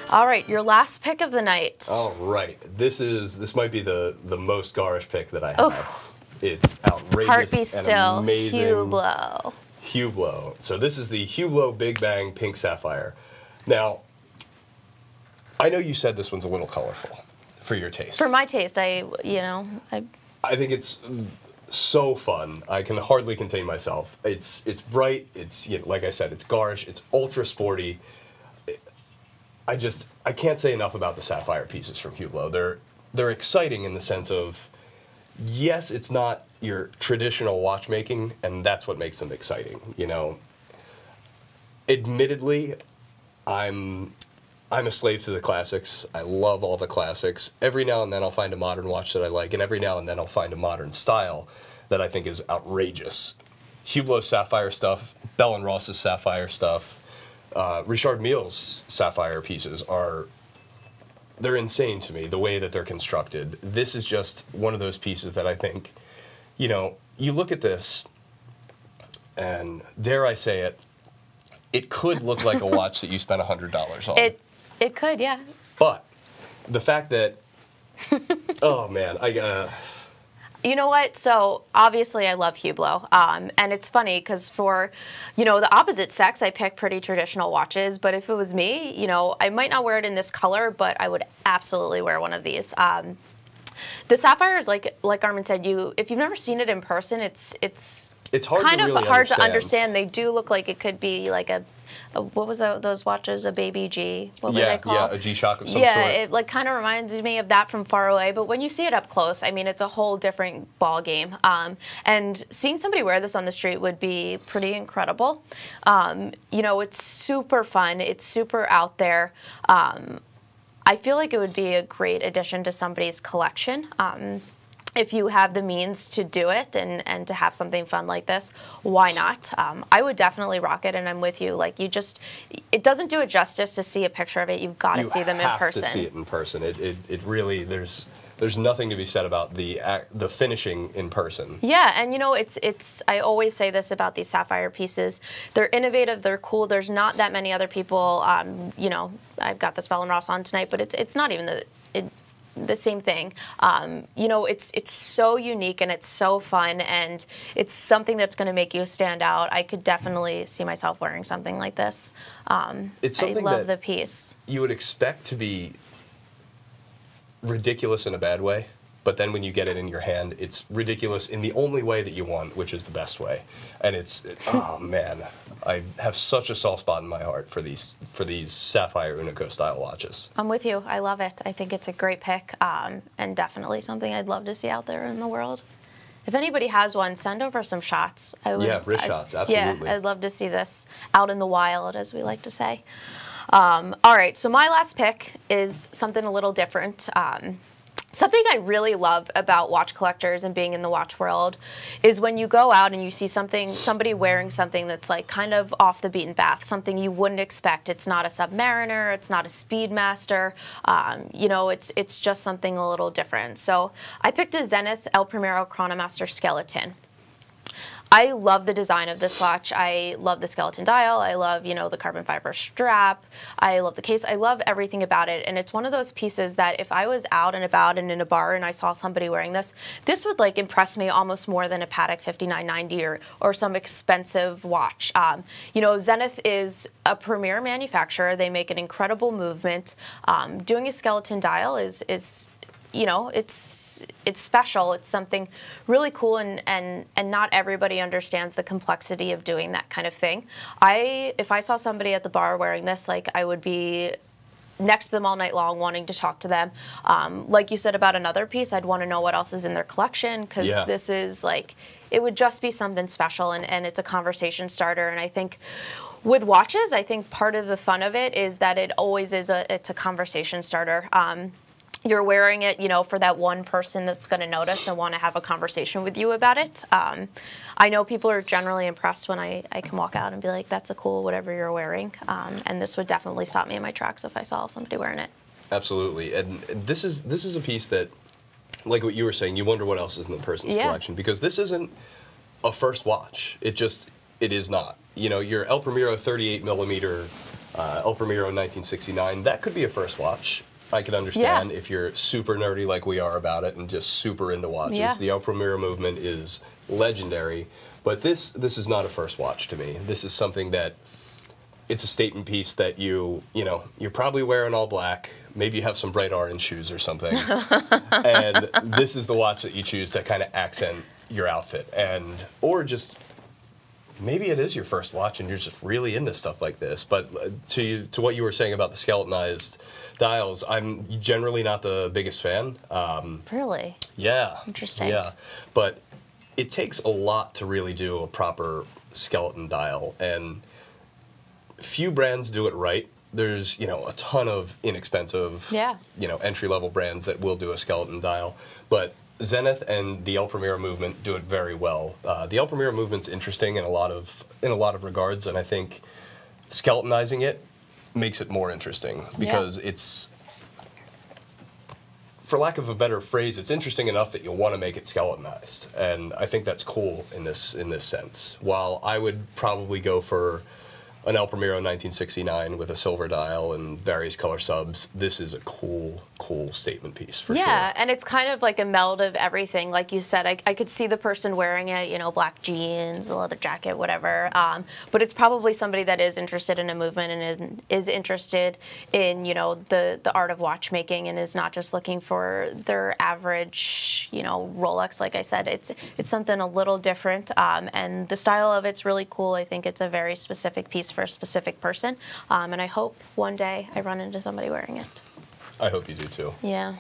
All right, your last pick of the night. All right, this might be the most garish pick that I have. Oh. It's outrageous Heart be and still. amazing. Hublot. Hublot. So this is the Hublot Big Bang Pink Sapphire. Now, I know you said this one's a little colorful for your taste. For my taste, I think it's so fun. I can hardly contain myself. It's bright. It's, you know, like I said, it's garish. It's ultra sporty. I can't say enough about the sapphire pieces from Hublot. They're exciting in the sense of, yes, it's not your traditional watchmaking, and that's what makes them exciting. You know, admittedly, I'm a slave to the classics. I love all the classics. Every now and then I'll find a modern watch that I like, and every now and then I'll find a modern style that I think is outrageous. Hublot sapphire stuff, Bell & Ross's sapphire stuff, Richard Mile's sapphire pieces they're insane to me, the way that they're constructed. This is just one of those pieces that I think, you know, you look at this, and dare I say it, it could look like a watch that you spent $100 on. It could, yeah. But the fact that, oh man, You know what? So obviously I love Hublot, and it's funny because for, you know, the opposite sex, I pick pretty traditional watches. But if it was me, you know, I might not wear it in this color, but I would absolutely wear one of these. The sapphire is like Armand said. If you've never seen it in person, it's hard kind to of really hard to understand. They do look like it could be like what was those watches? A baby G? What were they called? Yeah, a G-Shock of some sort. Yeah, it like kind of reminds me of that from far away. But when you see it up close, I mean, it's a whole different ball game. And seeing somebody wear this on the street would be pretty incredible. You know, it's super fun. It's super out there. I feel like it would be a great addition to somebody's collection. If you have the means to do it and to have something fun like this, why not? I would definitely rock it, and I'm with you. Like, it doesn't do it justice to see a picture of it. You've got to see them in person. You have to see it in person. It really, there's nothing to be said about the finishing in person. Yeah, and you know, I always say this about these sapphire pieces. They're innovative, they're cool. There's not that many other people, you know, I've got this Bell & Ross on tonight, but it's not even the same thing. You know, it's so unique and it's so fun, and it's something that's going to make you stand out. I could definitely see myself wearing something like this. It's something I love the piece. You would expect to be ridiculous in a bad way, but then when you get it in your hand, it's ridiculous in the only way that you want, which is the best way. And oh man, I have such a soft spot in my heart for these Sapphire Unico style watches. I'm with you. I love it. I think it's a great pick, and definitely something I'd love to see out there in the world. If anybody has one, send over some shots. Yeah, wrist shots, absolutely. Yeah, I'd love to see this out in the wild, as we like to say. All right, so my last pick is something a little different. Something I really love about watch collectors and being in the watch world is when you go out and you see somebody wearing something that's like kind of off the beaten path, something you wouldn't expect. It's not a Submariner, it's not a Speedmaster, you know, it's just something a little different. So I picked a Zenith El Primero Chronomaster Skeleton. I love the design of this watch. I love the skeleton dial. I love, you know, the carbon fiber strap. I love the case. I love everything about it. And it's one of those pieces that if I was out and about and in a bar and I saw somebody wearing this would like impress me almost more than a Patek 5990 or some expensive watch. You know, Zenith is a premier manufacturer. They make an incredible movement. Doing a skeleton dial is you know, it's special. It's something really cool, and not everybody understands the complexity of doing that kind of thing. If I saw somebody at the bar wearing this, like, I would be next to them all night long wanting to talk to them. Like you said about another piece, I'd want to know what else is in their collection, because this is like, it would just be something special, and it's a conversation starter. And I think with watches, I think part of the fun of it is that it always is it's a conversation starter. You're wearing it, you know, for that one person that's going to notice and want to have a conversation with you about it. I know people are generally impressed when I can walk out and be like, that's a cool whatever you're wearing. And this would definitely stop me in my tracks if I saw somebody wearing it. Absolutely. And this is a piece that, like what you were saying, you wonder what else is in the person's collection, because this isn't a first watch. It is not. You know, your El Primero 38 millimeter El Primero 1969. That could be a first watch. I could understand if you're super nerdy like we are about it and just super into watches. Yeah. The El Primero movement is legendary, but this is not a first watch to me. This is something that it's a statement piece that you're probably wearing all black. Maybe you have some bright orange shoes or something, and this is the watch that you choose to kind of accent your outfit, or just maybe it is your first watch and you're just really into stuff like this. But to what you were saying about the skeletonized dials, I'm generally not the biggest fan. Really? Yeah. Interesting. Yeah, but it takes a lot to really do a proper skeleton dial, and few brands do it right. There's, a ton of inexpensive, entry-level brands that will do a skeleton dial, but Zenith and the El Primero movement do it very well. The El Primero movement's interesting in a lot of regards, and I think skeletonizing it makes it more interesting because it's, for lack of a better phrase, it's interesting enough that you'll want to make it skeletonized, and I think that's cool in this sense. While I would probably go for an El Primero 1969 with a silver dial and various color subs, this is a cool statement piece for sure. Yeah, and it's kind of like a meld of everything. Like you said, I could see the person wearing it, black jeans, a leather jacket, whatever. But it's probably somebody that is interested in a movement and is interested in, the art of watchmaking and is not just looking for their average, Rolex. Like I said, it's something a little different. And the style of it's really cool. I think it's a very specific piece for a specific person. And I hope one day I run into somebody wearing it. I hope you do too. Yeah.